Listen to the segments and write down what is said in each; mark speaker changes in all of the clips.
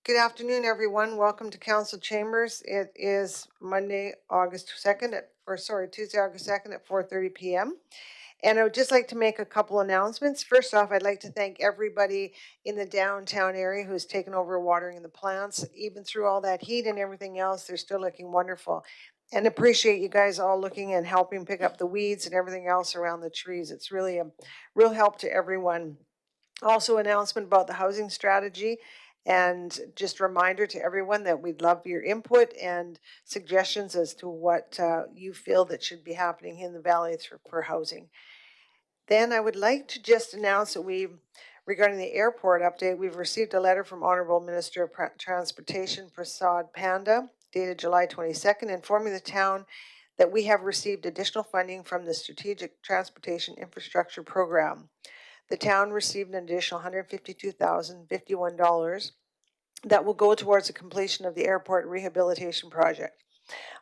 Speaker 1: Good afternoon, everyone. Welcome to Council Chambers. It is Monday, August 2nd Tuesday, August 2nd at 4:30 p.m. And I would just like to make a couple announcements. First off, I'd like to thank everybody in the downtown area who's taken over watering the plants. Even through all that heat and everything else, they're still looking wonderful. And appreciate you guys all looking and helping pick up the weeds and everything else around the trees. It's really a real help to everyone. Also, announcement about the housing strategy, and just a reminder to everyone that we'd love your input and suggestions as to what you feel that should be happening in the valley for housing. Then I would like to just announce that regarding the airport update, we've received a letter from Honorable Minister of Transportation Prasad Panda, dated July 22nd, informing the town that we have received additional funding from the Strategic Transportation Infrastructure Program. The town received an additional $152,051 that will go towards the completion of the airport rehabilitation project.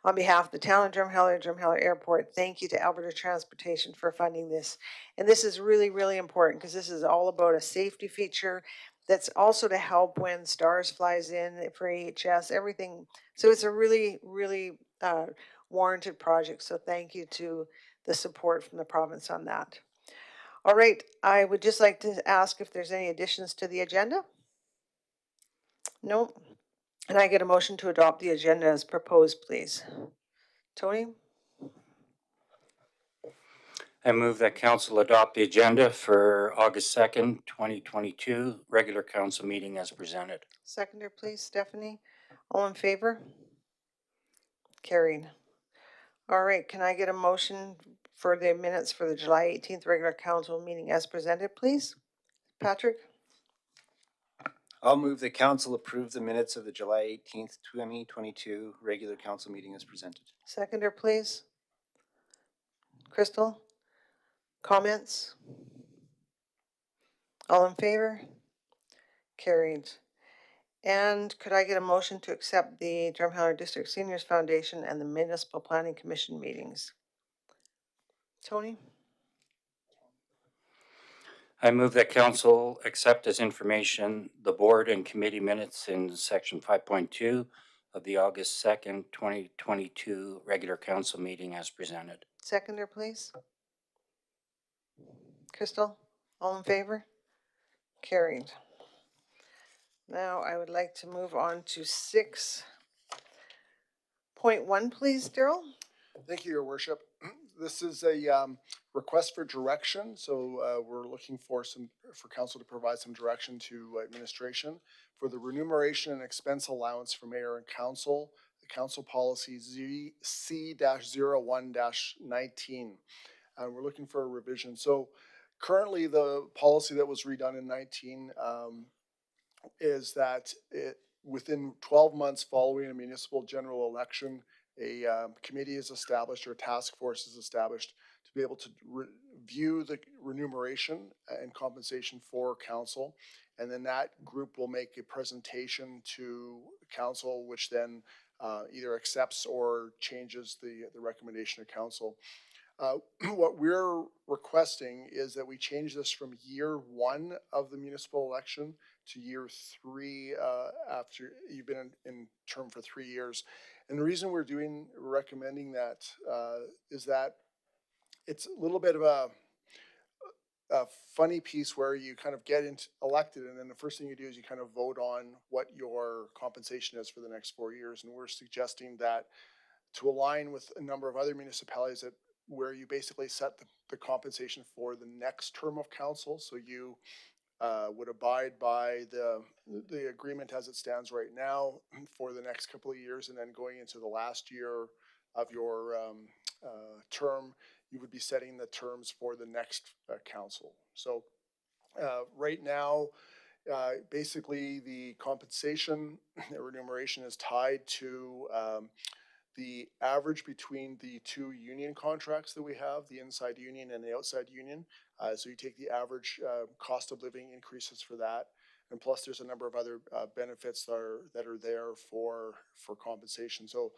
Speaker 1: On behalf of the town of Drumheller Airport, thank you to Alberta Transportation for funding this. And this is really, really important because this is all about a safety feature that's also to help when STARS flies in for AHS, everything. So it's a really, really warranted project. So thank you to the support from the province on that. All right, I would just like to ask if there's any additions to the agenda. No. And I get a motion to adopt the agenda as proposed, please. Tony?
Speaker 2: I move that council adopt the agenda for August 2nd, 2022, regular council meeting as presented.
Speaker 1: Seconder, please, Stephanie. All in favor? Carried. All right, can I get a motion for the minutes for the July 18th regular council meeting as presented, please? Patrick?
Speaker 3: I'll move that council approve the minutes of the July 18th, 2022 regular council meeting as presented.
Speaker 1: Seconder, please. Crystal? Comments? All in favor? Carried. And could I get a motion to accept the Drumheller District Seniors Foundation and the Municipal Planning Commission meetings? Tony?
Speaker 2: I move that council accept as information the board and committee minutes in section 5.2 of the August 2nd, 2022 regular council meeting as presented.
Speaker 1: Seconder, please. Crystal? All in favor? Carried. Now I would like to move on to 6.1, please, Daryl.
Speaker 4: Thank you, Your Worship. This is a request for direction. So we're looking for council to provide some direction to administration for the remuneration and expense allowance for mayor and council, the council policy C-01-19. We're looking for a revision. So currently the policy that was redone in 19 is that within 12 months following a municipal general election, a committee is established or a task force is established to be able to review the remuneration and compensation for council. And then that group will make a presentation to council, which then either accepts or changes the recommendation of council. What we're requesting is that we change this from year 1 of the municipal election to year 3 after you've been in term for 3 years. And the reason we're recommending that is that it's a little bit of a funny piece where you kind of get elected, and then the first thing you do is you kind of vote on what your compensation is for the next 4 years. And we're suggesting that to align with a number of other municipalities where you basically set the compensation for the next term of council. So you would abide by the agreement as it stands right now for the next couple of years, and then going into the last year of your term, you would be setting the terms for the next council. So right now, basically the compensation, the remuneration is tied to the average between the 2 union contracts that we have, the inside union and the outside union. So you take the average cost of living increases for that. And plus there's a number of other benefits that are there for compensation. So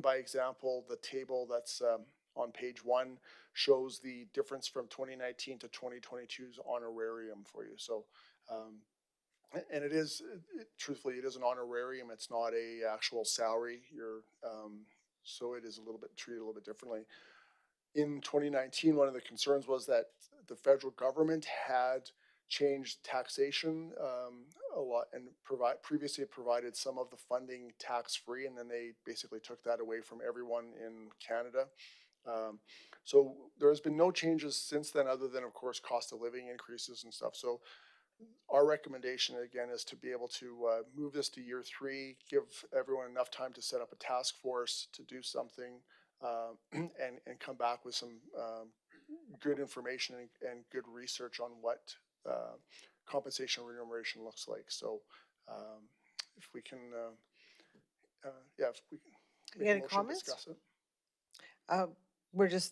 Speaker 4: by example, the table that's on page 1 shows the difference from 2019 to 2022's honorarium for you. So And it is, truthfully, it is an honorarium. It's not a actual salary. So it is a little bit treated a little bit differently. In 2019, one of the concerns was that the federal government had changed taxation a lot, and previously it provided some of the funding tax-free, and then they basically took that away from everyone in Canada. So there has been no changes since then, other than, of course, cost of living increases and stuff. So our recommendation again is to be able to move this to year 3, give everyone enough time to set up a task force to do something, and come back with some good information and good research on what compensation remuneration looks like. So if we can, yeah, if we can make
Speaker 1: Any
Speaker 4: a motion to
Speaker 1: comments?
Speaker 4: discuss it.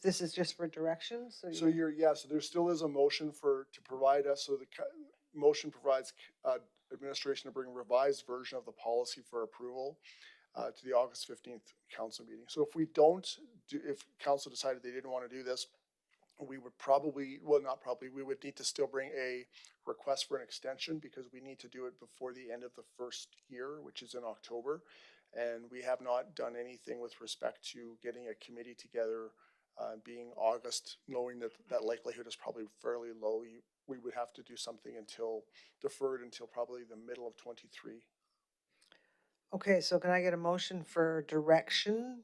Speaker 1: This is just for direction, so.
Speaker 4: So so there still is a motion to provide us, so the motion provides administration to bring a revised version of the policy for approval to the August 15th council meeting. So if we don't if council decided they didn't want to do this, we would probably, well, not probably, we would need to still bring a request for an extension, because we need to do it before the end of the first year, which is in October. And we have not done anything with respect to getting a committee together, being August, knowing that that likelihood is probably fairly low. We would have to do something deferred until probably the middle of 23.
Speaker 1: Okay, so can I get a motion for direction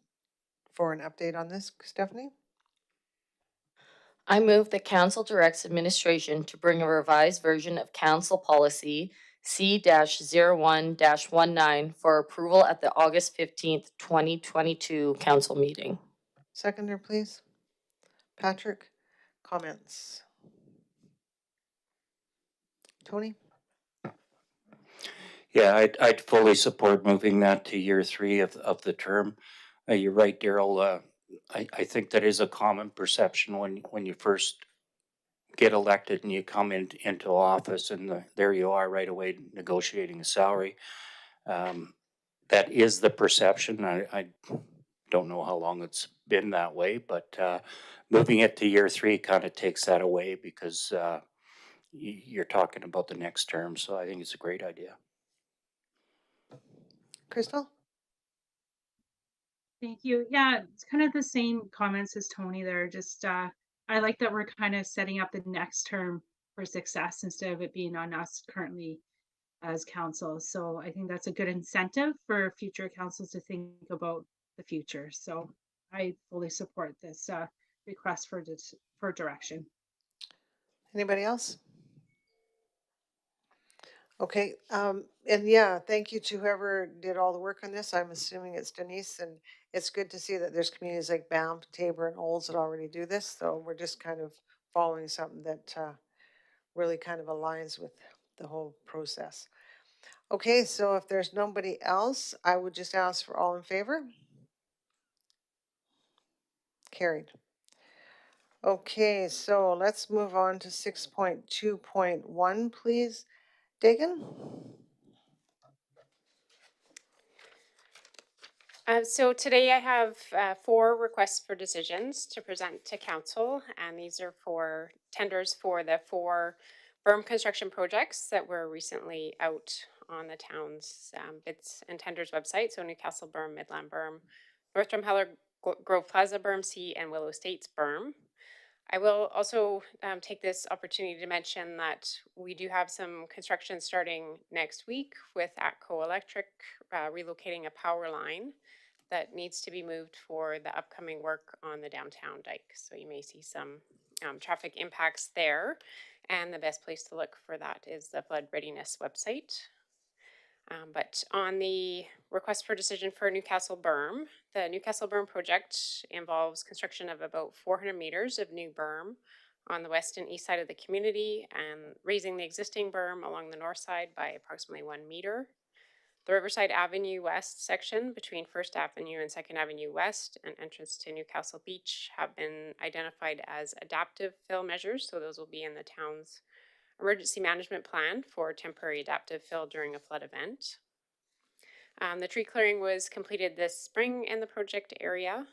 Speaker 1: for an update on this, Stephanie?
Speaker 5: I move that council directs administration to bring a revised version of council policy C-01-19 for approval at the August 15th, 2022 council meeting.
Speaker 1: Seconder, please. Patrick, comments? Tony?
Speaker 2: Yeah, I'd fully support moving that to year 3 of the term. You're right, Daryl. I think that is a common perception when you first get elected and you come into office, and there you are right away negotiating a salary. That is the perception. I don't know how long it's been that way, but moving it to year 3 kind of takes that away, because you're talking about the next term. So I think it's a great idea.
Speaker 1: Crystal?
Speaker 6: Thank you. Yeah, it's kind of the same comments as Tony there. Just I like that we're kind of setting up the next term for success instead of it being on us currently as council. So I think that's a good incentive for future councils to think about the future. So I fully support this request for direction.
Speaker 1: Anybody else? Okay, and yeah, thank you to whoever did all the work on this. I'm assuming it's Denise, and it's good to see that there's communities like Banff, Tabor, and Olds that already do this. So we're just kind of following something that really kind of aligns with the whole process. Okay, so if there's nobody else, I would just ask for all in favor. Carried. Okay, so let's move on to 6.2.1, please. Dagan?
Speaker 7: So today I have 4 requests for decisions to present to council, and these are for tenders for the 4 berm construction projects that were recently out on the town's bids and tenders website. So Newcastle Berm, Midland Berm, North Drumheller, Grove Plaza Berm C, and Willow Estates Berm. I will also take this opportunity to mention that we do have some construction starting next week with ATCO Electric relocating a power line that needs to be moved for the upcoming work on the downtown dike. So you may see some traffic impacts there. And the best place to look for that is the flood readiness website. But on the request for decision for Newcastle Berm, the Newcastle Berm project involves construction of about 400 meters of new berm on the west and east side of the community, and raising the existing berm along the north side by approximately 1 meter. The Riverside Avenue West section between First Avenue and Second Avenue West and entrance to Newcastle Beach have been identified as adaptive fill measures, so those will be in the town's emergency management plan for temporary adaptive fill during a flood event. The tree clearing was completed this spring in the project area,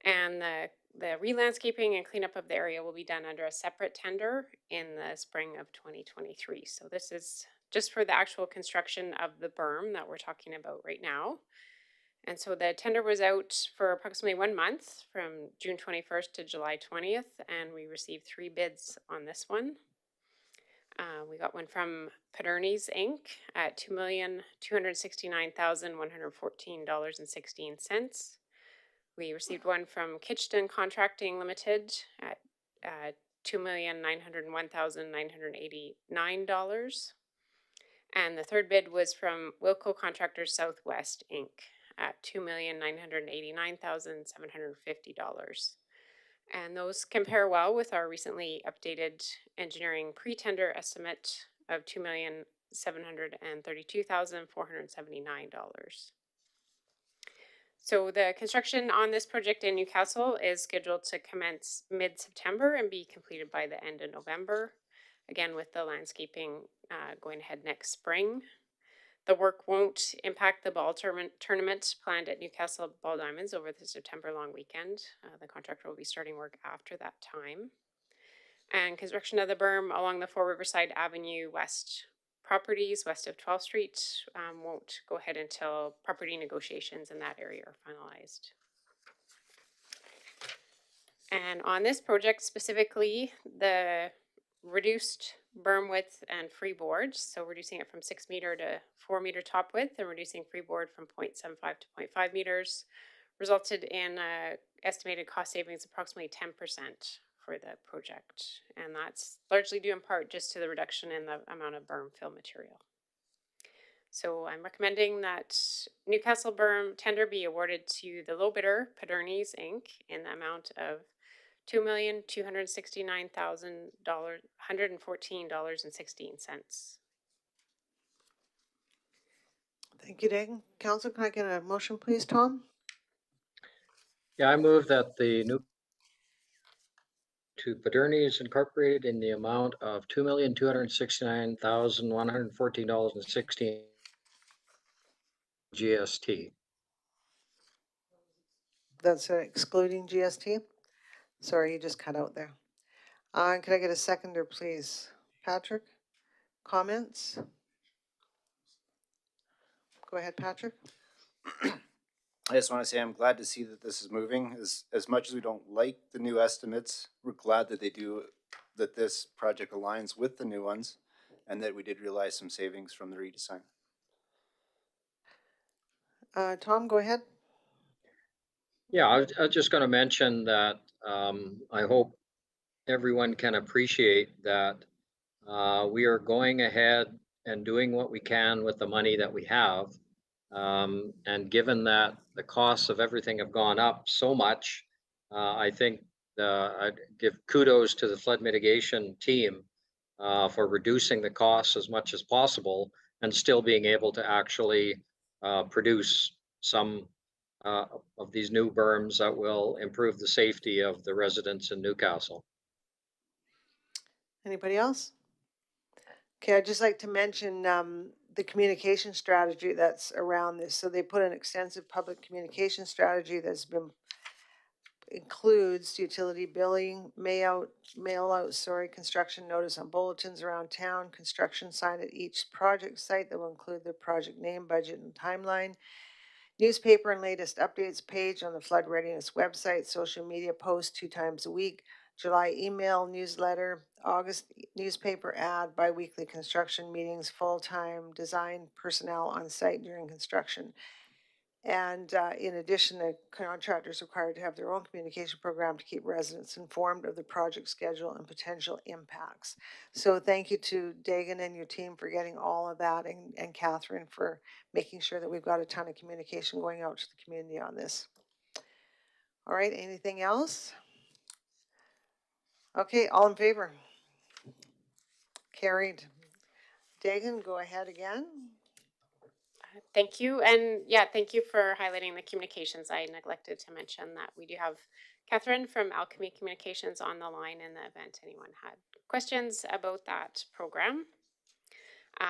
Speaker 7: and the re-landscaping and cleanup of the area will be done under a separate tender in the spring of 2023. So this is just for the actual construction of the berm that we're talking about right now. And so the tender was out for approximately 1 month from June 21st to July 20th, and we received 3 bids on this one. We got one from Paternies Inc. at $2,269,114.16. We received one from Kitchton Contracting Limited at $2,901,989. And the third bid was from Wilco Contractors Southwest Inc. at $2,989,750. And those compare well with our recently updated engineering pre-tender estimate of $2,732,479. So the construction on this project in Newcastle is scheduled to commence mid-September and be completed by the end of November. Again, with the landscaping going ahead next spring. The work won't impact the ball tournament planned at Newcastle Ball Diamonds over the September long weekend. The contractor will be starting work after that time. And construction of the berm along the 4 Riverside Avenue West properties west of 12th Street won't go ahead until property negotiations in that area are finalized. And on this project specifically, the reduced berm width and freeboard, so reducing it from 6 meter to 4 meter top width and reducing freeboard from 0.75 to 0.5 meters, resulted in estimated cost savings approximately 10% for the project. And that's largely due in part just to the reduction in the amount of berm fill material. So I'm recommending that Newcastle berm tender be awarded to the low bidder, Paternies Inc., in the amount of $2,269,114.16.
Speaker 1: Thank you, Dagan. Council, can I get a motion, please, Tom?
Speaker 8: Yeah, I move that the new to Paternies Incorporated in the amount of $2,269,114.16 GST.
Speaker 1: That's excluding GST? Sorry, you just cut out there. Can I get a seconder, please? Patrick, comments? Go ahead, Patrick.
Speaker 3: I just want to say I'm glad to see that this is moving. As much as we don't like the new estimates, we're glad that that this project aligns with the new ones and that we did realize some savings from the redesign.
Speaker 1: Tom, go ahead.
Speaker 8: Yeah, I was just going to mention that I hope everyone can appreciate that we are going ahead and doing what we can with the money that we have. And given that the costs of everything have gone up so much, I think I'd give kudos to the flood mitigation team for reducing the costs as much as possible and still being able to actually produce some of these new berms that will improve the safety of the residents in Newcastle.
Speaker 1: Anybody else? Okay, I'd just like to mention the communication strategy that's around this. So they put an extensive public communication strategy that's been includes utility billing, mail out, construction notice on bulletins around town, construction sign at each project site that will include the project name, budget, and timeline, newspaper and latest updates page on the flood readiness website, social media posts 2 times a week, July email newsletter, August newspaper ad, bi-weekly construction meetings, full-time design personnel on site during construction. And in addition, the contractor is required to have their own communication program to keep residents informed of the project schedule and potential impacts. So thank you to Dagan and your team for getting all of that, and Catherine for making sure that we've got a ton of communication going out to the community on this. All right, anything else? Okay, all in favor? Carried. Dagan, go ahead again.
Speaker 7: Thank you. And yeah, thank you for highlighting the communications. I neglected to mention that we do have Catherine from Alchemy Communications on the line in the event anyone had questions about that program.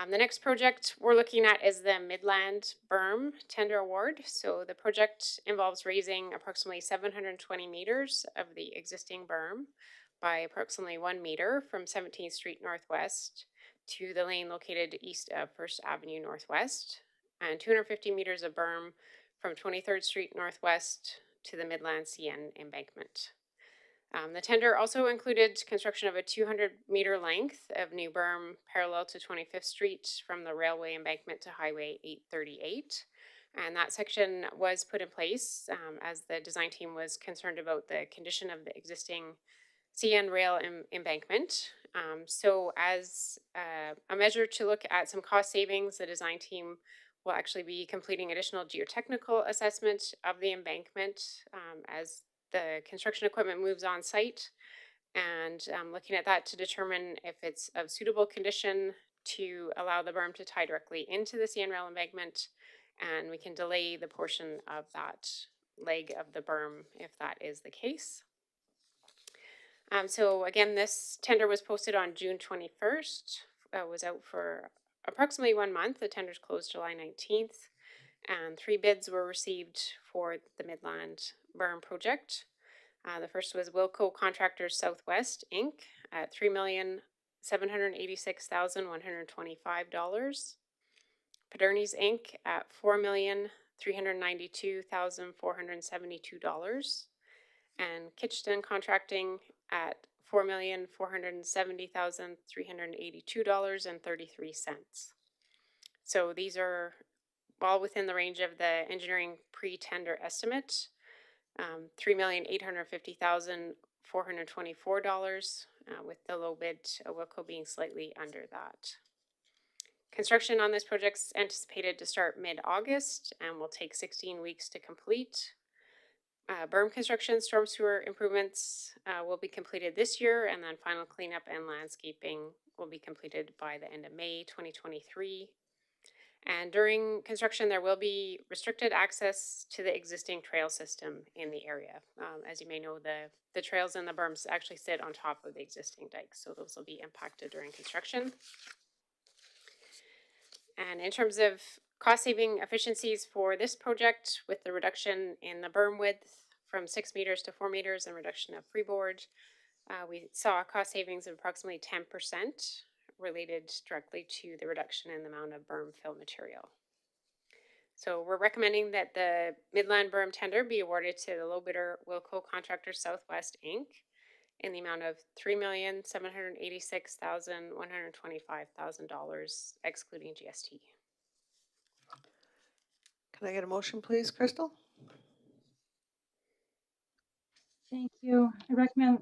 Speaker 7: The next project we're looking at is the Midland Berm Tender Award. So the project involves raising approximately 720 meters of the existing berm by approximately 1 meter from 17th Street Northwest to the lane located east of First Avenue Northwest, and 250 meters of berm from 23rd Street Northwest to the Midland CN embankment. The tender also included construction of a 200-meter length of new berm parallel to 25th Street from the railway embankment to Highway 838. And that section was put in place as the design team was concerned about the condition of the existing CN rail embankment. So as a measure to look at some cost savings, the design team will actually be completing additional geotechnical assessment of the embankment as the construction equipment moves on site, and looking at that to determine if it's of suitable condition to allow the berm to tie directly into the CN rail embankment, and we can delay the portion of that leg of the berm if that is the case. So again, this tender was posted on June 21st, was out for approximately 1 month. The tenders closed July 19th, and 3 bids were received for the Midland berm project. The first was Wilco Contractors Southwest, Inc. at $3,786,125. Paderni's Inc. at $4,392,472. And Kitchener Contracting at $4,470,382.33. So these are all within the range of the engineering pre-tender estimate. $3,850,424, with the low bid Wilco being slightly under that. Construction on this project is anticipated to start mid-August and will take 16 weeks to complete. Berm construction, storm sewer improvements will be completed this year, and then final cleanup and landscaping will be completed by the end of May 2023. And during construction, there will be restricted access to the existing trail system in the area. As you may know, the trails and the berms actually sit on top of the existing dikes, so those will be impacted during construction. And in terms of cost-saving efficiencies for this project, with the reduction in the berm width from 6 meters to 4 meters and reduction of freeboard, we saw cost savings of approximately 10%. Related directly to the reduction in the amount of berm fill material. So we're recommending that the Midland berm tender be awarded to the low bidder Wilco Contractors Southwest, Inc. in the amount of $3,786,125,000, excluding GST.
Speaker 1: Can I get a motion, please, Crystal?
Speaker 6: Thank you. I recommend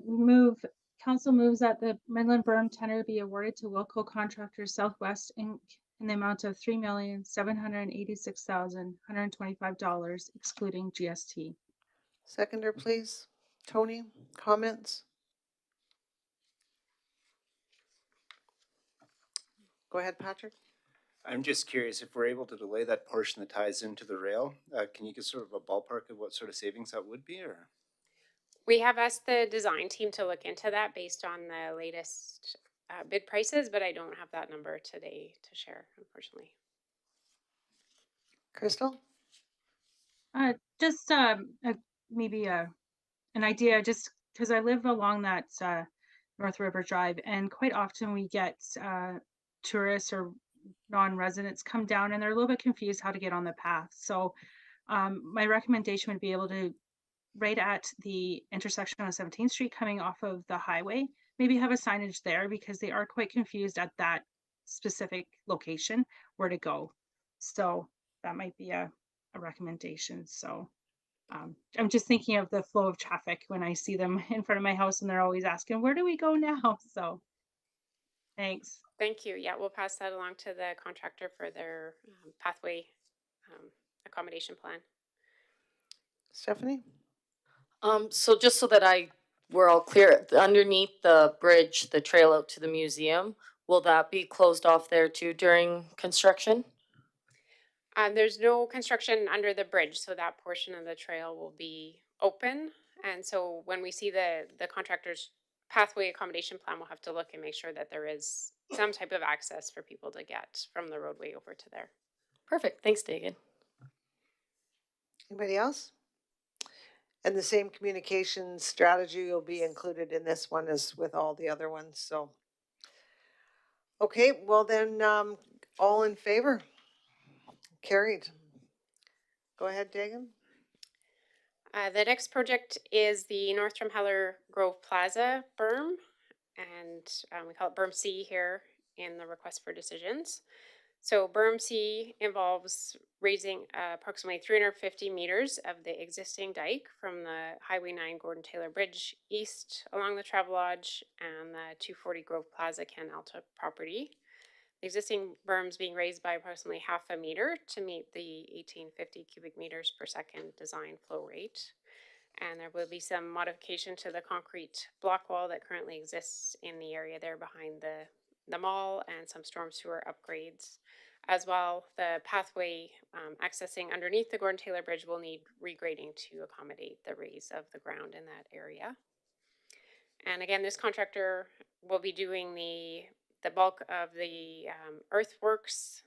Speaker 6: council moves that the Midland berm tender be awarded to Wilco Contractors Southwest, Inc. in the amount of $3,786,125, excluding GST.
Speaker 1: Seconder, please. Tony, comments? Go ahead, Patrick.
Speaker 3: I'm just curious if we're able to delay that portion that ties into the rail. Can you give sort of a ballpark of what sort of savings that would be, or?
Speaker 7: We have asked the design team to look into that based on the latest bid prices, but I don't have that number today to share, unfortunately.
Speaker 1: Crystal?
Speaker 6: Just maybe an idea, just because I live along that North River Drive, and quite often we get tourists or non-residents come down and they're a little bit confused how to get on the path. So my recommendation would be able to, right at the intersection on 17th Street coming off of the highway, maybe have a signage there, because they are quite confused at that specific location where to go. So that might be a recommendation. So I'm just thinking of the flow of traffic when I see them in front of my house and they're always asking, where do we go now? So thanks.
Speaker 7: Thank you. Yeah, we'll pass that along to the contractor for their pathway accommodation plan.
Speaker 1: Stephanie?
Speaker 5: So just so that we're all clear, underneath the bridge, the trail out to the museum, will that be closed off there too during construction?
Speaker 7: There's no construction under the bridge, so that portion of the trail will be open. And so when we see the contractor's pathway accommodation plan, we'll have to look and make sure that there is some type of access for people to get from the roadway over to there.
Speaker 5: Perfect. Thanks, Dagan.
Speaker 1: Anybody else? And the same communication strategy will be included in this one as with all the other ones. So, Okay, well then, all in favor? Carried. Go ahead, Dagan.
Speaker 7: The next project is the North Drumheller Grove Plaza berm, and we call it Berm C here in the request for decisions. So Berm C involves raising approximately 350 meters of the existing dike from the Highway 9 Gordon Taylor Bridge east along the Travelodge and the 240 Grove Plaza Ken Alta property. The existing berms being raised by approximately half a meter to meet the 1850 cubic meters per second design flow rate. And there will be some modification to the concrete block wall that currently exists in the area there behind the mall, and some storm sewer upgrades. As well, the pathway accessing underneath the Gordon Taylor Bridge will need regrading to accommodate the raise of the ground in that area. And again, this contractor will be doing the bulk of the earthworks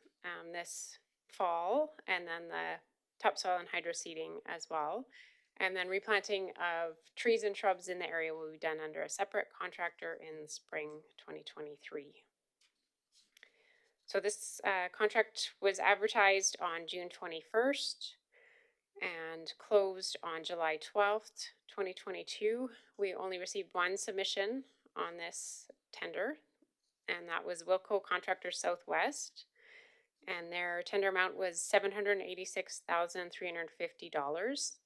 Speaker 7: this fall, and then the topsoil and hydro seeding as well. And then replanting of trees and shrubs in the area will be done under a separate contractor in spring 2023. So this contract was advertised on June 21st and closed on July 12th, 2022. We only received one submission on this tender, and that was Wilco Contractors Southwest. And their tender amount was $786,350.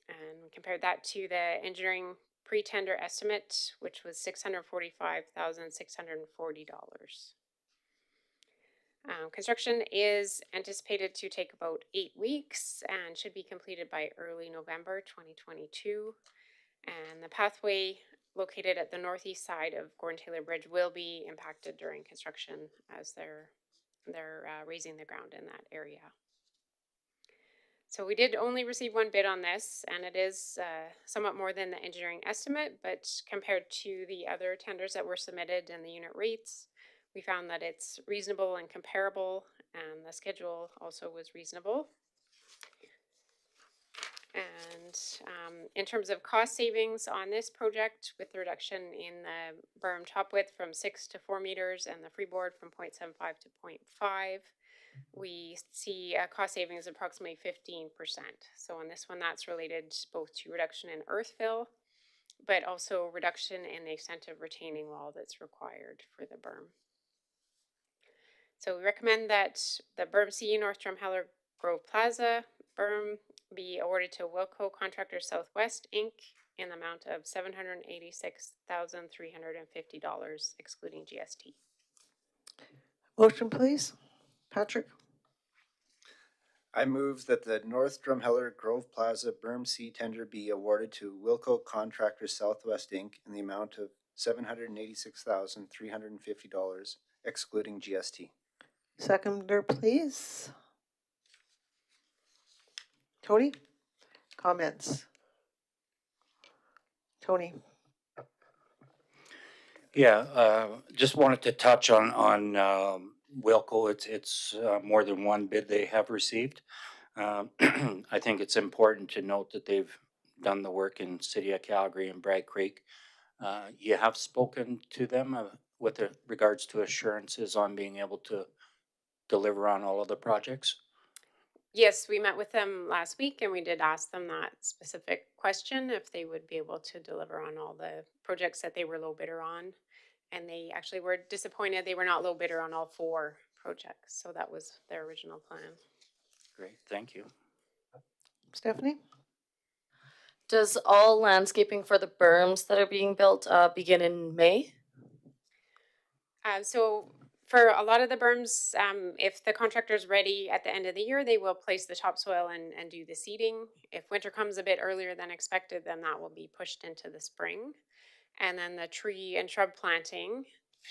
Speaker 7: And we compared that to the engineering pre-tender estimate, which was $645,640. Construction is anticipated to take about 8 weeks and should be completed by early November 2022. And the pathway located at the northeast side of Gordon Taylor Bridge will be impacted during construction as they're raising the ground in that area. So we did only receive one bid on this, and it is somewhat more than the engineering estimate, but compared to the other tenders that were submitted and the unit rates, we found that it's reasonable and comparable, and the schedule also was reasonable. And in terms of cost savings on this project, with the reduction in the berm top width from 6 to 4 meters and the freeboard from 0.75 to 0.5, we see a cost savings of approximately 15%. So on this one, that's related both to reduction in earth fill, but also reduction in the extent of retaining wall that's required for the berm. So we recommend that the Berm C North Drumheller Grove Plaza berm be awarded to Wilco Contractors Southwest Inc. in the amount of $786,350, excluding GST.
Speaker 1: Motion, please. Patrick?
Speaker 3: I move that the North Drumheller Grove Plaza Berm C tender be awarded to Wilco Contractors Southwest Inc. in the amount of $786,350, excluding GST.
Speaker 1: Seconder, please. Tony? Comments? Tony?
Speaker 2: Yeah, just wanted to touch on Wilco. It's more than one bid they have received. I think it's important to note that they've done the work in City of Calgary and Bragg Creek. You have spoken to them with regards to assurances on being able to deliver on all of the projects?
Speaker 7: Yes, we met with them last week, and we did ask them that specific question, if they would be able to deliver on all the projects that they were low bidder on. And they actually were disappointed they were not low bidder on all 4 projects. So that was their original plan.
Speaker 2: Great, thank you.
Speaker 1: Stephanie?
Speaker 5: Does all landscaping for the berms that are being built begin in May?
Speaker 7: So for a lot of the berms, if the contractor's ready at the end of the year, they will place the topsoil and do the seeding. If winter comes a bit earlier than expected, then that will be pushed into the spring. And then the tree and shrub planting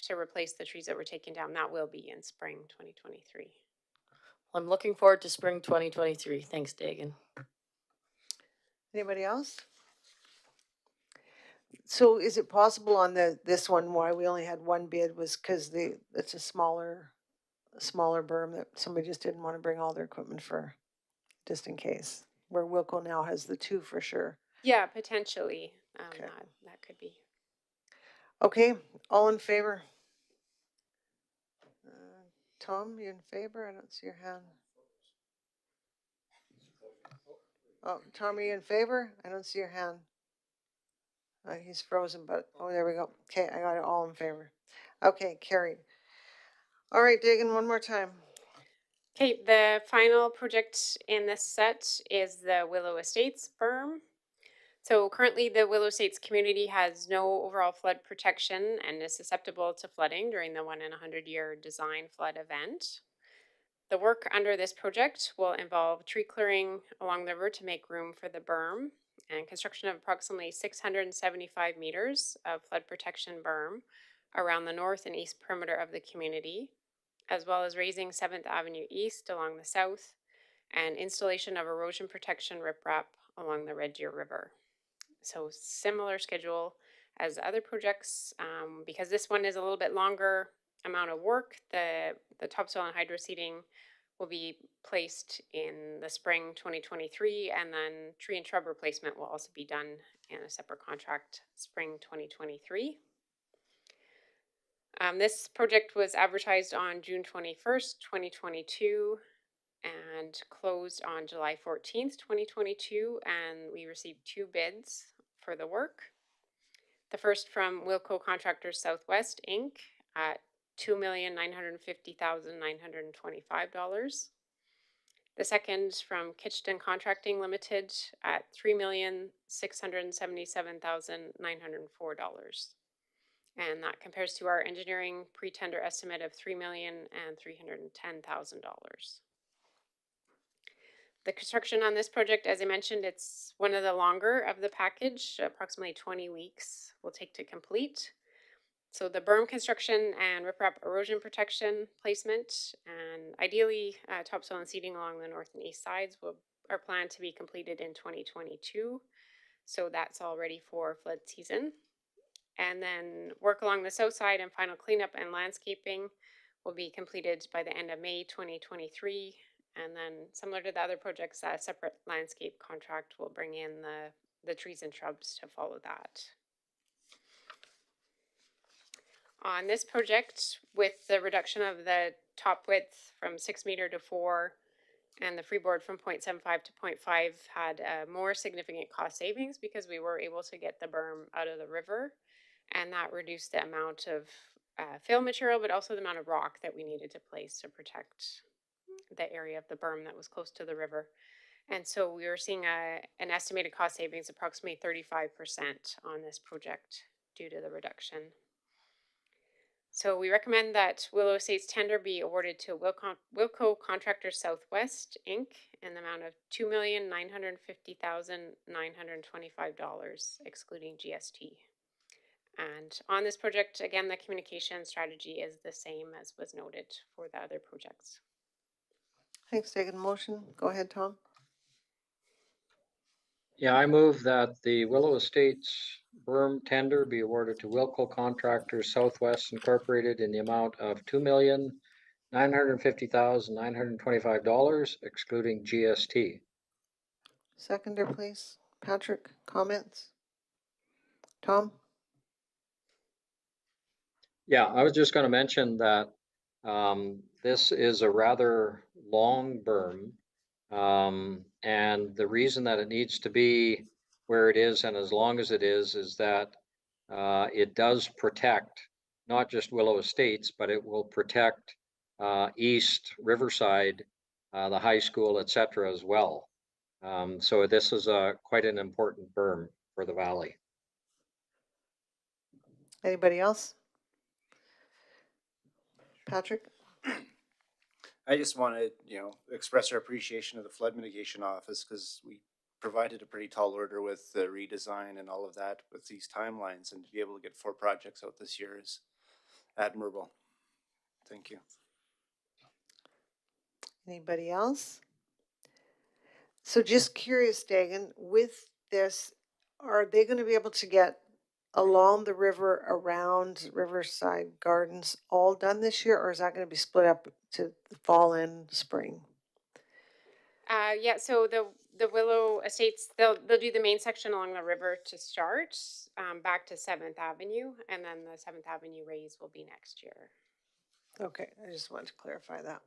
Speaker 7: to replace the trees that were taken down, that will be in spring 2023.
Speaker 5: I'm looking forward to spring 2023. Thanks, Dagan.
Speaker 1: Anybody else? So is it possible on this one why we only had one bid was because it's a smaller berm that somebody just didn't want to bring all their equipment for, just in case, where Wilco now has the 2 for sure.
Speaker 7: Yeah, potentially.
Speaker 1: Okay.
Speaker 7: That could be.
Speaker 1: Okay, all in favor? Tom, you in favor? I don't see your hand. Oh, Tom, are you in favor? I don't see your hand. He's frozen, but, oh, there we go. Okay, I got it all in favor. Okay, carried. All right, Dagan, one more time.
Speaker 7: Okay, the final project in this set is the Willow Estates berm. So currently the Willow Estates community has no overall flood protection and is susceptible to flooding during the 1 in 100 year design flood event. The work under this project will involve tree clearing along the river to make room for the berm and construction of approximately 675 meters of flood protection berm around the north and east perimeter of the community, as well as raising 7th Avenue East along the south and installation of erosion protection riprap along the Red Deer River. So similar schedule as other projects. Because this one is a little bit longer amount of work, the topsoil and hydro seeding will be placed in the spring 2023, and then tree and shrub replacement will also be done in a separate contract spring 2023. This project was advertised on June 21st, 2022, and closed on July 14th, 2022, and we received 2 bids for the work. The first from Wilco Contractors Southwest, Inc. at $2,950,925. The second from Kitchton Contracting Limited at $3,677,904. And that compares to our engineering pre-tender estimate of $3,310,000. The construction on this project, as I mentioned, it's one of the longer of the package, approximately 20 weeks will take to complete. So the berm construction and riprap erosion protection placement, and ideally topsoil and seeding along the north and east sides are planned to be completed in 2022. So that's all ready for flood season. And then work along the south side and final cleanup and landscaping will be completed by the end of May 2023. And then similar to the other projects, a separate landscape contract will bring in the trees and shrubs to follow that. On this project, with the reduction of the top width from 6 meter to 4 and the freeboard from 0.75 to 0.5 had more significant cost savings because we were able to get the berm out of the river, and that reduced the amount of fill material, but also the amount of rock that we needed to place to protect the area of the berm that was close to the river. And so we were seeing an estimated cost savings approximately 35% on this project due to the reduction. So we recommend that Willow Estates tender be awarded to Wilco Contractors Southwest, Inc. in the amount of $2,950,925, excluding GST. And on this project, again, the communication strategy is the same as was noted for the other projects.
Speaker 1: Thanks, Dagan. Motion. Go ahead, Tom.
Speaker 8: Yeah, I move that the Willow Estates berm tender be awarded to Wilco Contractors Southwest Incorporated in the amount of $2,950,925, excluding GST.
Speaker 1: Seconder, please. Patrick, comments? Tom?
Speaker 8: Yeah, I was just going to mention that this is a rather long berm. And the reason that it needs to be where it is and as long as it is that it does protect not just Willow Estates, but it will protect East Riverside, the high school, etc. as well. So this is quite an important berm for the valley.
Speaker 1: Anybody else? Patrick?
Speaker 3: I just want to, express our appreciation of the Flood Mitigation Office because we provided a pretty tall order with the redesign and all of that with these timelines, and to be able to get 4 projects out this year is admirable. Thank you.
Speaker 1: Anybody else? So just curious, Dagan, with this, are they going to be able to get along the river around Riverside Gardens all done this year, or is that going to be split up to the fall and spring?
Speaker 7: Yeah, so the Willow Estates, they'll do the main section along the river to start, back to 7th Avenue, and then the 7th Avenue raise will be next year.
Speaker 1: Okay, I just wanted to clarify that.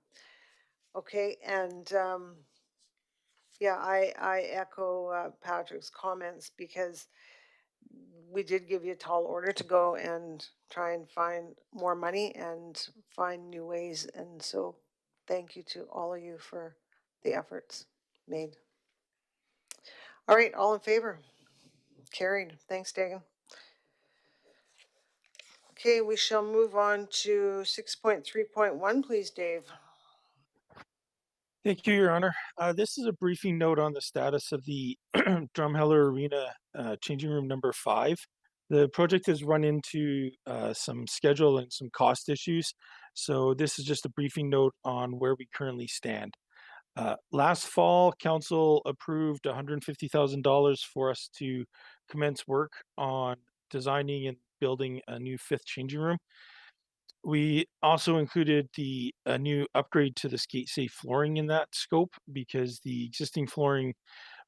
Speaker 1: Okay, and yeah, I echo Patrick's comments because we did give you a tall order to go and try and find more money and find new ways. And so thank you to all of you for the efforts made. All right, all in favor? Carried. Thanks, Dagan. Okay, we shall move on to 6.3.1, please, Dave.
Speaker 9: Thank you, Your Honor. This is a briefing note on the status of the Drumheller Arena changing room number 5. The project has run into some schedule and some cost issues. So this is just a briefing note on where we currently stand. Last fall, council approved $150,000 for us to commence work on designing and building a new 5th changing room. We also included a new upgrade to the skate safe flooring in that scope because the existing flooring,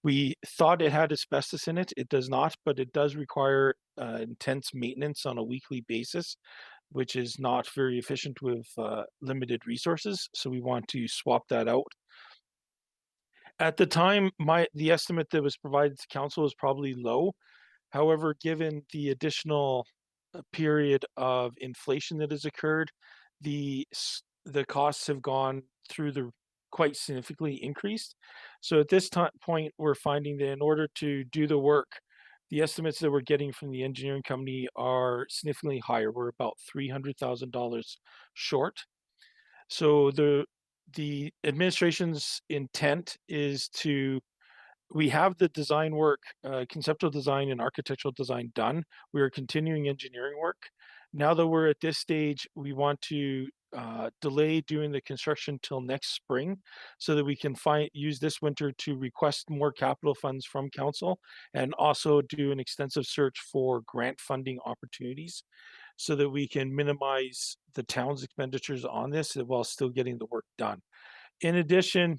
Speaker 9: we thought it had asbestos in it. It does not, but it does require intense maintenance on a weekly basis, which is not very efficient with limited resources. So we want to swap that out. At the time, the estimate that was provided to council was probably low. However, given the additional period of inflation that has occurred, the costs have gone through the quite significantly increased. So at this point, we're finding that in order to do the work, the estimates that we're getting from the engineering company are significantly higher. We're about $300,000 short. So the administration's intent is to we have the design work, conceptual design and architectural design done. We are continuing engineering work. Now that we're at this stage, we want to delay doing the construction till next spring so that we can use this winter to request more capital funds from council and also do an extensive search for grant funding opportunities so that we can minimize the town's expenditures on this while still getting the work done. In addition,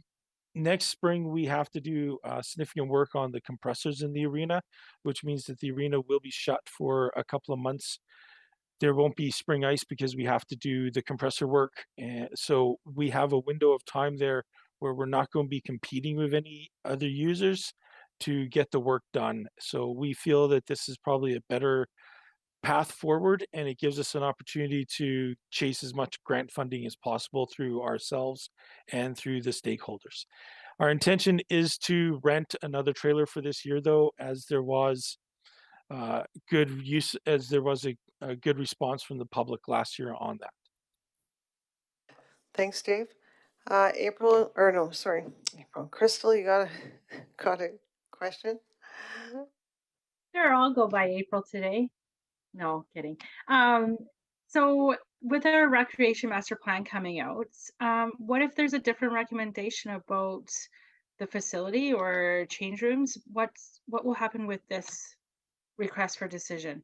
Speaker 9: next spring, we have to do significant work on the compressors in the arena, which means that the arena will be shut for a couple of months. There won't be spring ice because we have to do the compressor work. And so we have a window of time there where we're not going to be competing with any other users to get the work done. So we feel that this is probably a better path forward, and it gives us an opportunity to chase as much grant funding as possible through ourselves and through the stakeholders. Our intention is to rent another trailer for this year, though, as there was a good response from the public last year on that.
Speaker 1: Thanks, Dave. April, or no, sorry, April. Crystal, you got a question?
Speaker 6: Sure, I'll go by April today. No, kidding. So with our recreation master plan coming out, what if there's a different recommendation about the facility or change rooms? What will happen with this request for decision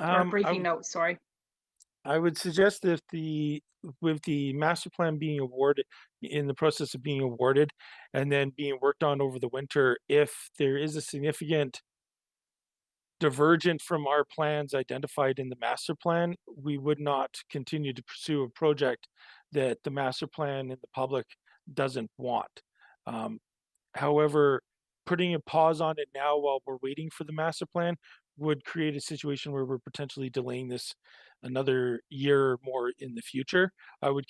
Speaker 6: or briefing note? Sorry.
Speaker 9: I would suggest that with the master plan being awarded, in the process of being awarded and then being worked on over the winter, if there is a significant divergent from our plans identified in the master plan, we would not continue to pursue a project that the master plan and the public doesn't want. However, putting a pause on it now while we're waiting for the master plan would create a situation where we're potentially delaying this another year or more in the future. I would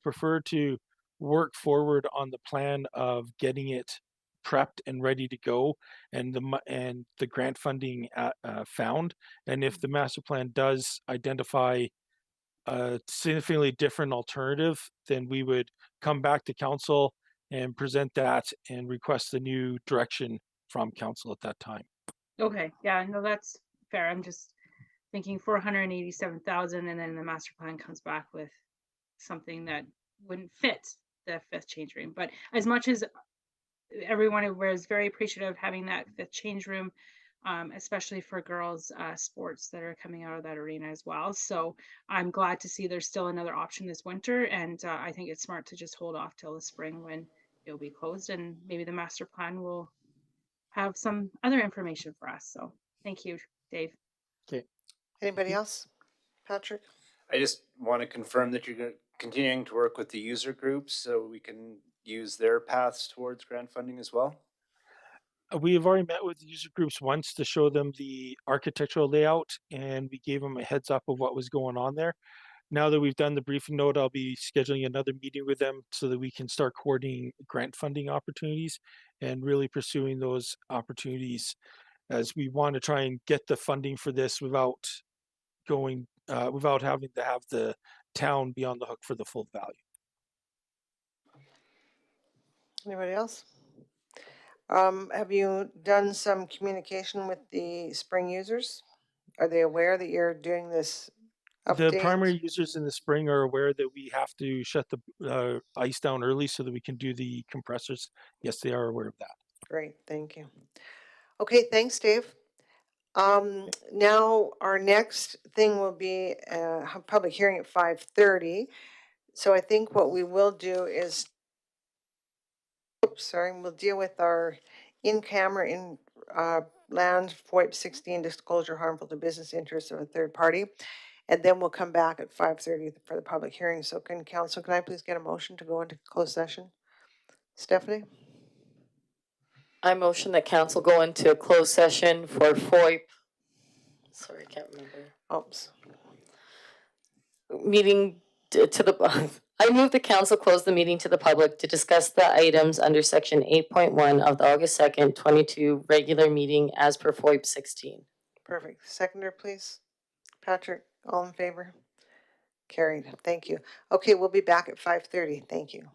Speaker 9: prefer to work forward on the plan of getting it prepped and ready to go and the grant funding found. And if the master plan does identify a significantly different alternative, then we would come back to council and present that and request a new direction from council at that time.
Speaker 6: Okay, yeah, no, that's fair. I'm just thinking 487,000, and then the master plan comes back with something that wouldn't fit the 5th change room. But as much as everyone was very appreciative of having that 5th change room, especially for girls sports that are coming out of that arena as well. So I'm glad to see there's still another option this winter, and I think it's smart to just hold off till the spring when it'll be closed, and maybe the master plan will have some other information for us. So thank you, Dave.
Speaker 9: Okay.
Speaker 1: Anybody else? Patrick?
Speaker 3: I just want to confirm that you're continuing to work with the user groups so we can use their paths towards grant funding as well.
Speaker 9: We have already met with the user groups once to show them the architectural layout, and we gave them a heads up of what was going on there. Now that we've done the briefing note, I'll be scheduling another meeting with them so that we can start coordinating grant funding opportunities and really pursuing those opportunities, as we want to try and get the funding for this without without having to have the town be on the hook for the full value.
Speaker 1: Anybody else? Have you done some communication with the spring users? Are they aware that you're doing this
Speaker 9: The
Speaker 1: update?
Speaker 9: primary users in the spring are aware that we have to shut the ice down early so that we can do the compressors. Yes, they are aware of that.
Speaker 1: Great, thank you. Okay, thanks, Dave. Now our next thing will be a public hearing at 5:30. So I think what we will do is, we'll deal with our in-camera land FOIP 16 disclosure harmful to business interests of a third party. And then we'll come back at 5:30 for the public hearing. So can I please get a motion to go into closed session? Stephanie?
Speaker 5: I motion that council go into a closed session for FOIP. Sorry, I can't remember.
Speaker 1: Oops.
Speaker 5: Meeting to the, I move the council close the meeting to the public to discuss the items under section 8.1 of the August 2nd, 22 regular meeting as per FOIP 16.
Speaker 1: Perfect. Seconder, please. Patrick, all in favor? Carried. Thank you. Okay, we'll be back at 5:30. Thank you.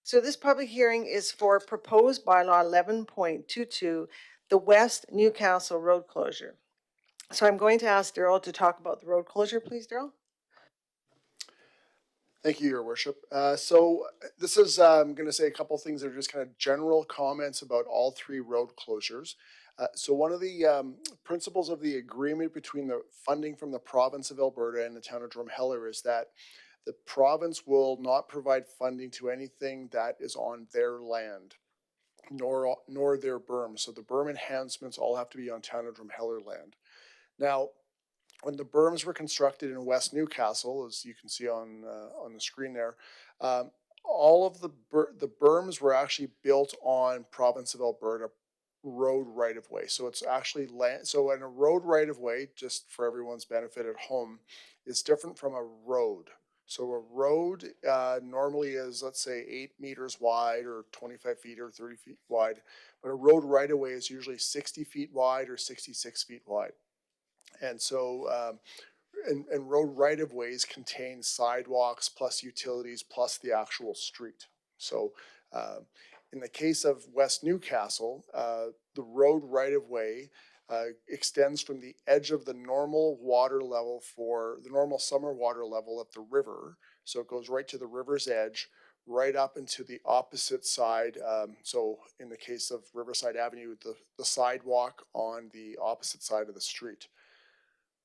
Speaker 1: So this public hearing is for proposed bylaw 11.22, the West Newcastle road closure. So I'm going to ask Daryl to talk about the road closure, please, Daryl.
Speaker 4: Thank you, Your Worship. So this is, I'm going to say a couple things that are just kind of general comments about all three road closures. So one of the principles of the agreement between the funding from the province of Alberta and the town of Drumheller is that the province will not provide funding to anything that is on their land, nor their berm. So the berm enhancements all have to be on town of Drumheller land. Now, when the berms were constructed in West Newcastle, as you can see on the screen there, all of the berms were actually built on province of Alberta road right of way. So it's actually land. So in a road right of way, just for everyone's benefit at home, is different from a road. So a road normally is, let's say, 8 meters wide or 25 feet or 30 feet wide, but a road right of way is usually 60 feet wide or 66 feet wide. And so, and road right-of-ways contain sidewalks plus utilities plus the actual street. So in the case of West Newcastle, the road right-of-way extends from the edge of the normal water level for the normal summer water level at the river. So it goes right to the river's edge, right up into the opposite side. So in the case of Riverside Avenue, the sidewalk on the opposite side of the street.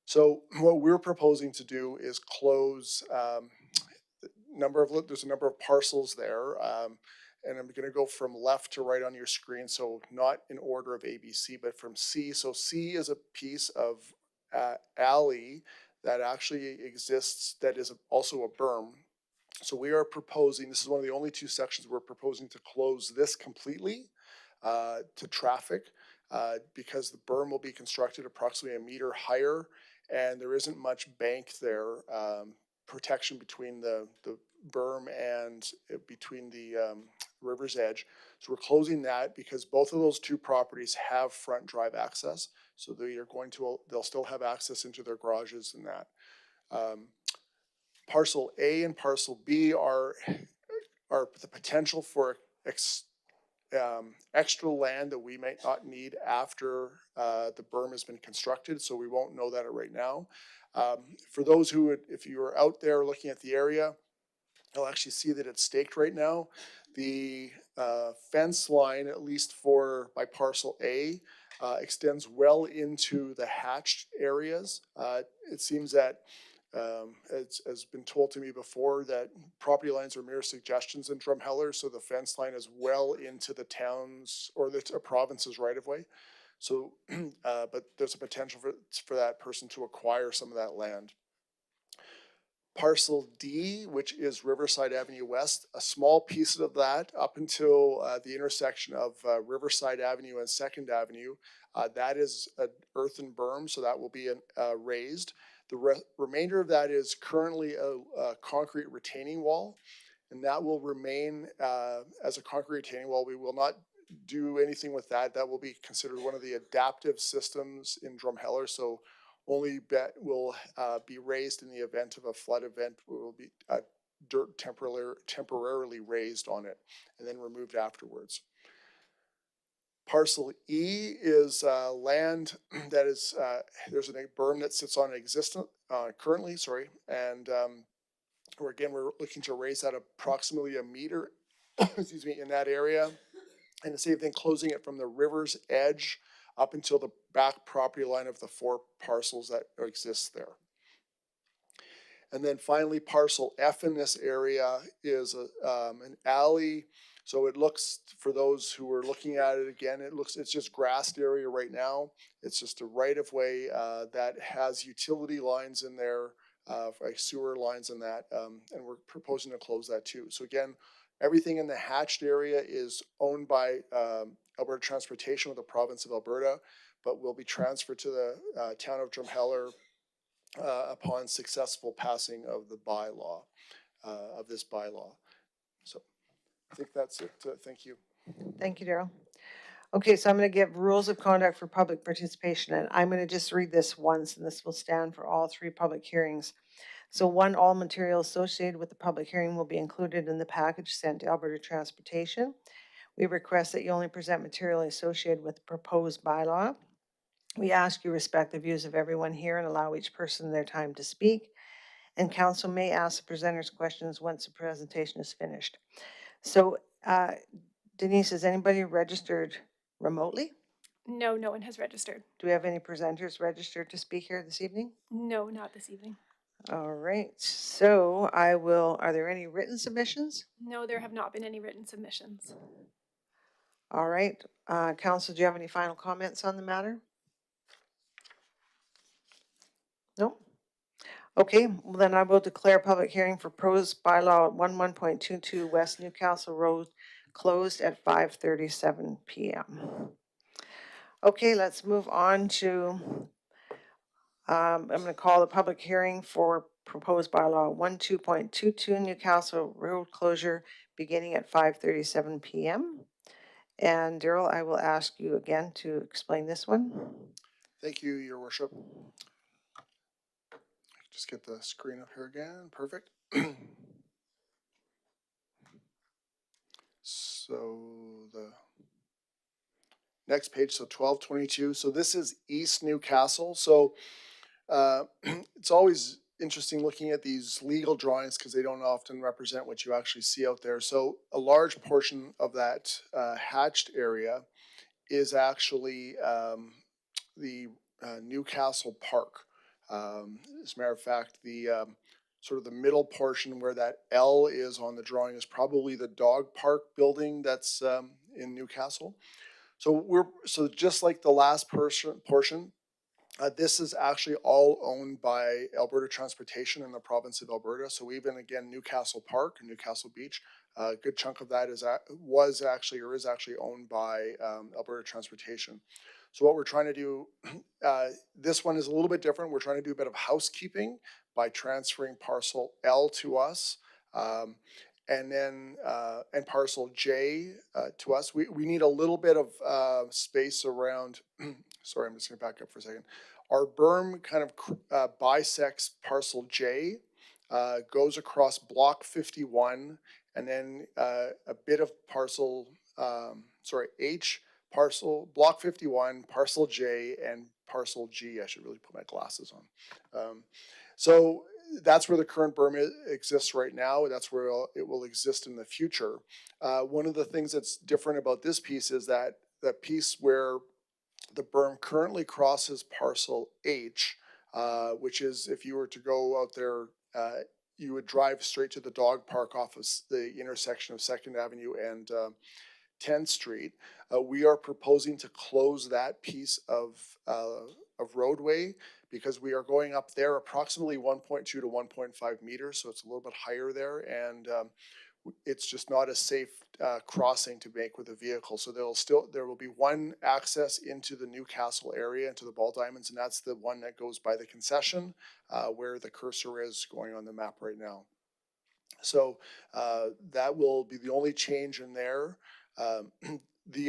Speaker 4: So what we're proposing to do is close there's a number of parcels there, and I'm going to go from left to right on your screen, so not in order of ABC, but from C. So C is a piece of alley that actually exists that is also a berm. So we are proposing, this is one of the only two sections we're proposing to close this completely to traffic because the berm will be constructed approximately 1 meter higher, and there isn't much bank there, protection between the berm and between the river's edge. So we're closing that because both of those two properties have front drive access. So they'll still have access into their garages and that. Parcel A and parcel B are the potential for extra land that we might not need after the berm has been constructed, so we won't know that right now. For those who would, if you are out there looking at the area, you'll actually see that it's staked right now. The fence line, at least for by parcel A, extends well into the hatched areas. It seems that it's has been told to me before that property lines are mere suggestions in Drumheller, so the fence line is well into the town's or the province's right of way. So, but there's a potential for that person to acquire some of that land. Parcel D, which is Riverside Avenue West, a small piece of that up until the intersection of Riverside Avenue and 2nd Avenue. That is an earthen berm, so that will be raised. The remainder of that is currently a concrete retaining wall, and that will remain as a concrete retaining wall. We will not do anything with that. That will be considered one of the adaptive systems in Drumheller, so only will be raised in the event of a flood event. Will be dirt temporarily raised on it and then removed afterwards. Parcel E is land that is, there's a berm that sits on existent, currently, sorry, and we're looking to raise that approximately a meter, excuse me, in that area. And the same thing, closing it from the river's edge up until the back property line of the 4 parcels that exist there. And then finally, parcel F in this area is an alley. So it looks, for those who are looking at it again, it's just grassed area right now. It's just a right of way that has utility lines in there, like sewer lines and that, and we're proposing to close that too. So again, everything in the hatched area is owned by Alberta Transportation with the province of Alberta, but will be transferred to the town of Drumheller upon successful passing of the bylaw, of this bylaw. So I think that's it. Thank you.
Speaker 1: Thank you, Daryl. Okay, so I'm going to give rules of conduct for public participation, and I'm going to just read this once, and this will stand for all 3 public hearings. So 1, all material associated with the public hearing will be included in the package sent to Alberta Transportation. We request that you only present material associated with the proposed bylaw. We ask you respect the views of everyone here and allow each person their time to speak. And council may ask the presenters questions once the presentation is finished. So Denise, is anybody registered remotely?
Speaker 10: No, no one has registered.
Speaker 1: Do we have any presenters registered to speak here this evening?
Speaker 10: No, not this evening.
Speaker 1: All right, so are there any written submissions?
Speaker 10: No, there have not been any written submissions.
Speaker 1: All right, council, do you have any final comments on the matter? No? Okay, well then I will declare public hearing for proposed bylaw 11.22 West Newcastle Road closed at 5:37 p.m. Okay, let's move on to, I'm going to call the public hearing for proposed bylaw 12.22 Newcastle Road closure beginning at 5:37 p.m. And Daryl, I will ask you again to explain this one.
Speaker 4: Thank you, Your Worship. Just get the screen up here again. Perfect. So the next page, so 1222. So this is East Newcastle. So it's always interesting looking at these legal drawings because they don't often represent what you actually see out there. So a large portion of that hatched area is actually the Newcastle Park. As a matter of fact, the sort of the middle portion where that L is on the drawing is probably the dog park building that's in Newcastle. So just like the last portion, this is actually all owned by Alberta Transportation in the province of Alberta. So even again, Newcastle Park and Newcastle Beach, a good chunk of that is actually owned by Alberta Transportation. So what we're trying to do, this one is a little bit different. We're trying to do a bit of housekeeping by transferring parcel L to us, and then and parcel J to us. We need a little bit of space around. Sorry, I'm just going to back up for a second. Our berm kind of bisects parcel J, goes across block 51, and then a bit of parcel, H, block 51, parcel J, and parcel G. I should really put my glasses on. So that's where the current berm exists right now. That's where it will exist in the future. One of the things that's different about this piece is that the piece where the berm currently crosses parcel H, which is if you were to go out there, you would drive straight to the dog park off of the intersection of 2nd Avenue and 10th Street. We are proposing to close that piece of roadway because we are going up there approximately 1.2 to 1.5 meters, so it's a little bit higher there, and it's just not a safe crossing to make with a vehicle. So there will be one access into the Newcastle area, into the Ball Diamonds, and that's the one that goes by the concession where the cursor is going on the map right now. So that will be the only change in there.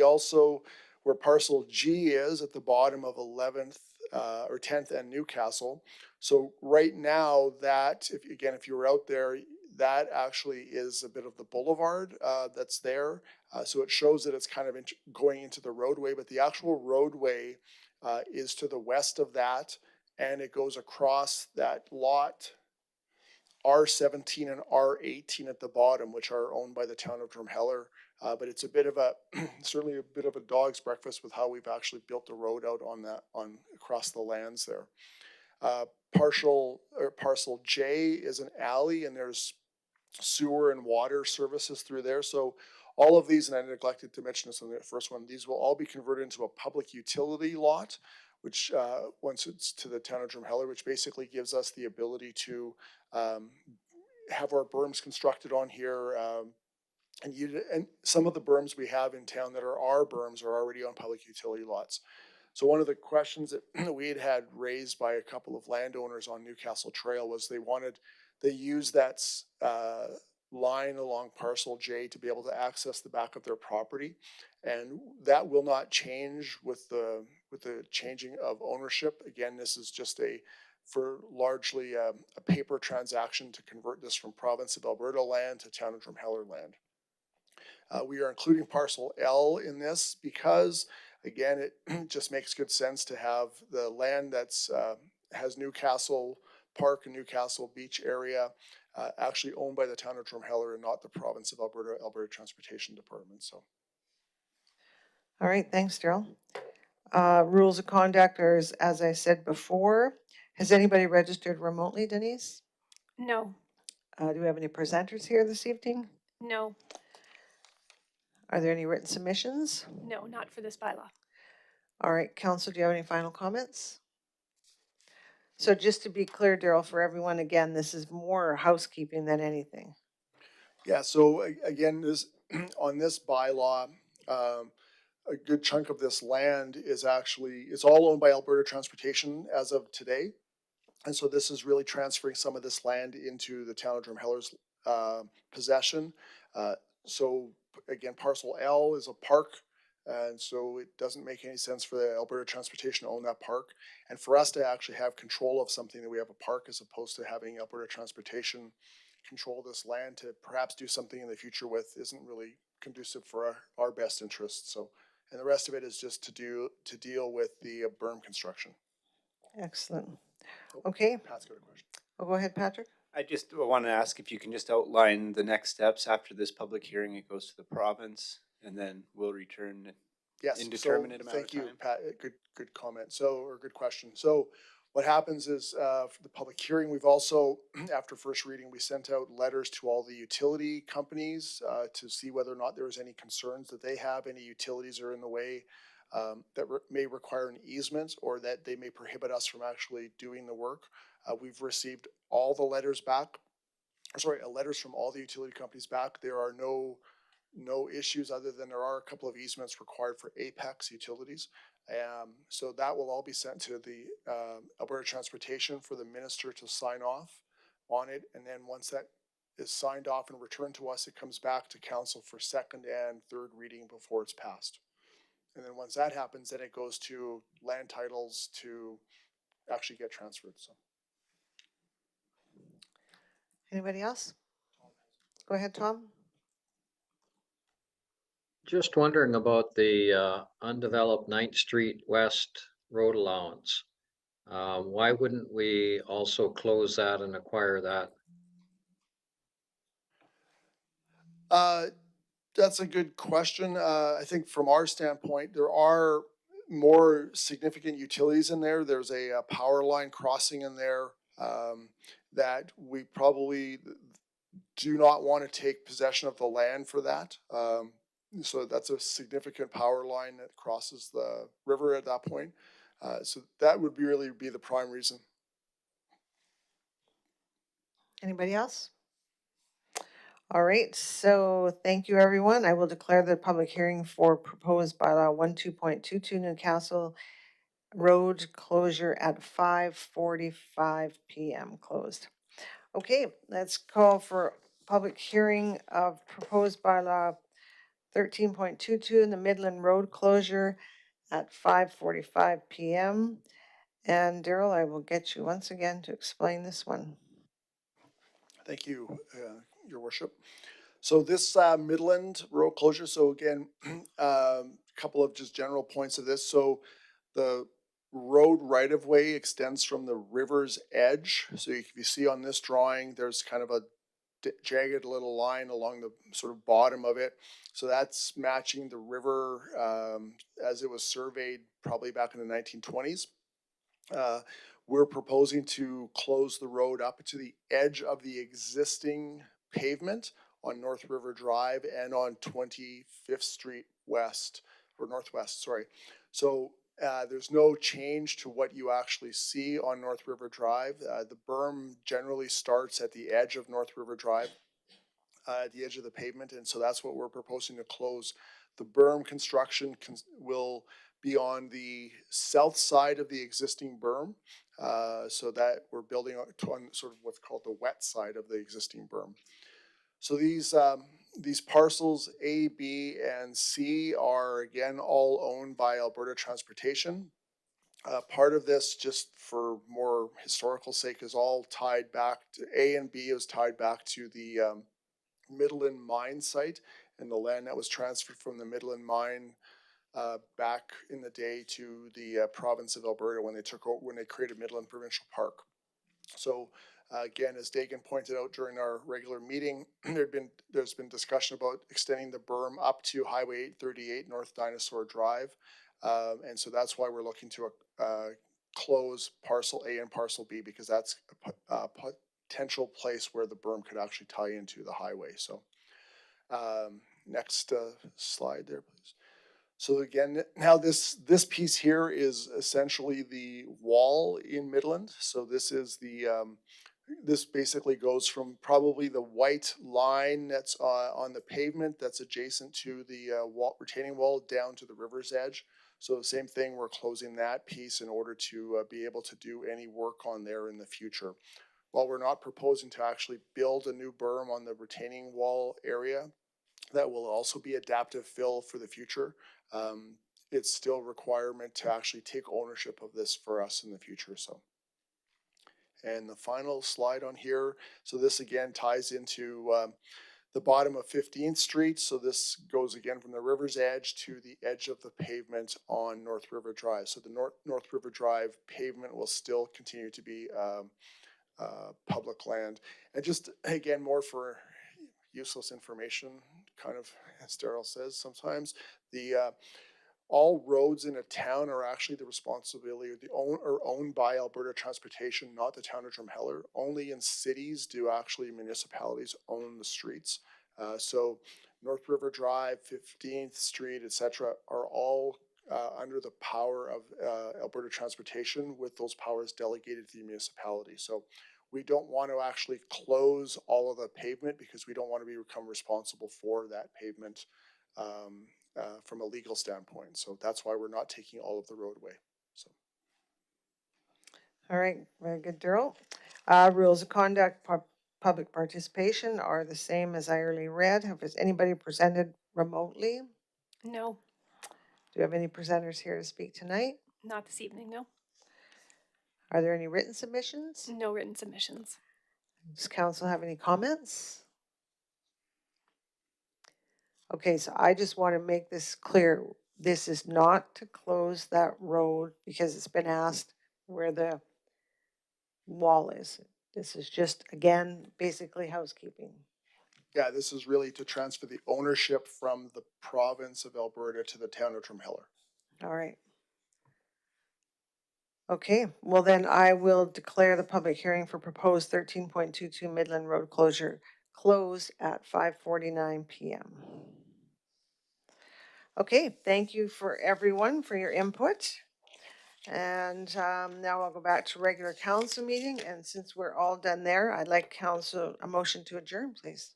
Speaker 4: Also where parcel G is at the bottom of 11th or 10th and Newcastle. So right now that, if you were out there, that actually is a bit of the boulevard that's there. So it shows that it's kind of going into the roadway, but the actual roadway is to the west of that, and it goes across that lot R17 and R18 at the bottom, which are owned by the town of Drumheller. But it's a bit of certainly a bit of a dog's breakfast with how we've actually built the road out on across the lands there. Parcel J is an alley, and there's sewer and water services through there. So all of these, and I neglected to mention this on the first one, these will all be converted into a public utility lot, which once it's to the town of Drumheller, which basically gives us the ability to have our berms constructed on here. And some of the berms we have in town that are our berms are already on public utility lots. So one of the questions that we had raised by a couple of landowners on Newcastle Trail was they use that line along parcel J to be able to access the back of their property, and that will not change with the changing of ownership. Again, this is just largely a paper transaction to convert this from province of Alberta land to town of Drumheller land. We are including parcel L in this because, again, it just makes good sense to have the land that's has Newcastle Park and Newcastle Beach area actually owned by the town of Drumheller and not the province of Alberta Transportation Department. So.
Speaker 1: All right, thanks, Daryl. Rules of conduct are, as I said before. Has anybody registered remotely, Denise?
Speaker 10: No.
Speaker 1: Do we have any presenters here this evening?
Speaker 10: No.
Speaker 1: Are there any written submissions?
Speaker 10: No, not for this bylaw.
Speaker 1: All right, Council, do you have any final comments? So just to be clear, Daryl, for everyone, again, this is more housekeeping than anything.
Speaker 4: Yeah, so again, on this bylaw, a good chunk of this land is it's all owned by Alberta Transportation as of today. And so this is really transferring some of this land into the town of Drumheller's possession. So again, parcel L is a park. And so it doesn't make any sense for the Alberta Transportation to own that park. And for us to actually have control of something that we have a park as opposed to having Alberta Transportation control this land to perhaps do something in the future with isn't really conducive for our best interests. So, and the rest of it is just to deal with the berm construction.
Speaker 1: Excellent. Okay.
Speaker 4: Pat's got a question.
Speaker 1: Oh, go ahead, Patrick.
Speaker 3: I just want to ask if you can just outline the next steps after this public hearing. It goes to the province, and then we'll return
Speaker 4: Yes,
Speaker 3: indeterminate amount
Speaker 4: thank
Speaker 3: of time.
Speaker 4: you, Pat. Good comment. Or good question. So what happens is for the public hearing, we've also, after first reading, we sent out letters to all the utility companies to see whether or not there was any concerns that they have, any utilities are in the way that may require an easement or that they may prohibit us from actually doing the work. We've received all the letters back. Letters from all the utility companies back. There are no issues other than there are a couple of easements required for Apex utilities. So that will all be sent to the Alberta Transportation for the minister to sign off on it. And then once that is signed off and returned to us, it comes back to council for second and third reading before it's passed. And then once that happens, then it goes to land titles to actually get transferred. So.
Speaker 1: Anybody else? Go ahead, Tom.
Speaker 8: Just wondering about the undeveloped 9th Street West road allowance. Why wouldn't we also close that and acquire that?
Speaker 4: That's a good question. I think from our standpoint, there are more significant utilities in there. There's a power line crossing in there that we probably do not want to take possession of the land for that. So that's a significant power line that crosses the river at that point. So that would really be the prime reason.
Speaker 1: Anybody else? All right, so thank you, everyone. I will declare the public hearing for proposed bylaw 12.22 Newcastle Road closure at 5:45 p.m. closed. Okay, let's call for public hearing of proposed bylaw 13.22 in the Midland Road closure at 5:45 p.m. And Daryl, I will get you once again to explain this one.
Speaker 4: Thank you, Your Worship. So this Midland road closure, so again, a couple of just general points of this. So the road right-of-way extends from the river's edge. So if you see on this drawing, there's kind of a jagged little line along the sort of bottom of it. So that's matching the river as it was surveyed probably back in the 1920s. We're proposing to close the road up to the edge of the existing pavement on North River Drive and on 25th Street West, or Northwest, sorry. So there's no change to what you actually see on North River Drive. The berm generally starts at the edge of North River Drive, at the edge of the pavement, and so that's what we're proposing to close. The berm construction will be on the south side of the existing berm, so that we're building on sort of what's called the wet side of the existing berm. So these parcels A, B, and C are again all owned by Alberta Transportation. Part of this, just for more historical sake, is all tied back to A and B is tied back to the Midland mine site and the land that was transferred from the Midland mine back in the day to the province of Alberta when they created Midland Provincial Park. So again, as Dagan pointed out during our regular meeting, there's been discussion about extending the berm up to Highway 838 North Dinosaur Drive, and so that's why we're looking to close parcel A and parcel B, because that's a potential place where the berm could actually tie into the highway. So next slide there, please. So again, now this piece here is essentially the wall in Midland. So this is the this basically goes from probably the white line that's on the pavement that's adjacent to the retaining wall down to the river's edge. So the same thing, we're closing that piece in order to be able to do any work on there in the future. While we're not proposing to actually build a new berm on the retaining wall area, that will also be adaptive fill for the future. It's still a requirement to actually take ownership of this for us in the future. So, and the final slide on here. So this again ties into the bottom of 15th Street. So this goes again from the river's edge to the edge of the pavement on North River Drive. So the North River Drive pavement will still continue to be public land. And just again, more for useless information, kind of as Daryl says sometimes, the all roads in a town are actually the responsibility of owned by Alberta Transportation, not the town of Drumheller. Only in cities do actually municipalities own the streets. So North River Drive, 15th Street, etc., are all under the power of Alberta Transportation, with those powers delegated to the municipality. So we don't want to actually close all of the pavement because we don't want to become responsible for that pavement from a legal standpoint. So that's why we're not taking all of the roadway. So.
Speaker 1: All right, very good, Daryl. Rules of conduct, public participation are the same as I already read. Has anybody presented remotely?
Speaker 10: No,
Speaker 1: Do you have any presenters here to speak tonight?
Speaker 10: not this evening, no.
Speaker 1: Are there any written submissions?
Speaker 10: No written submissions.
Speaker 1: Does council have any comments? Okay, so I just want to make this clear. This is not to close that road because it's been asked where the wall is. This is just, again, basically housekeeping.
Speaker 4: Yeah, this is really to transfer the ownership from the province of Alberta to the town of Drumheller.
Speaker 1: All right. Okay, well then I will declare the public hearing for proposed 13.22 Midland Road closure closed at 5:49 PM. Okay, thank you for everyone for your input. And now I'll go back to regular council meeting, and since we're all done there, I'd like council, a motion to adjourn, please.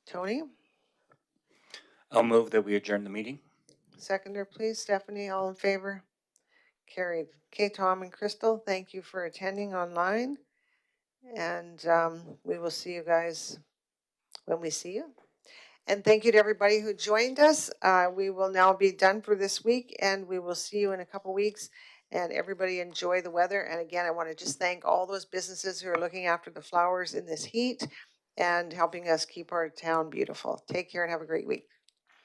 Speaker 1: Tony,
Speaker 2: I'll move that we adjourn the meeting.
Speaker 1: seconder, please. Stephanie, all in favor? Carried. Okay, Tom and Crystal, thank you for attending online. And we will see you guys when we see you. And thank you to everybody who joined us. We will now be done for this week, and we will see you in a couple weeks. And everybody enjoy the weather. And again, I want to just thank all those businesses who are looking after the flowers in this heat and helping us keep our town beautiful. Take care and have a great week.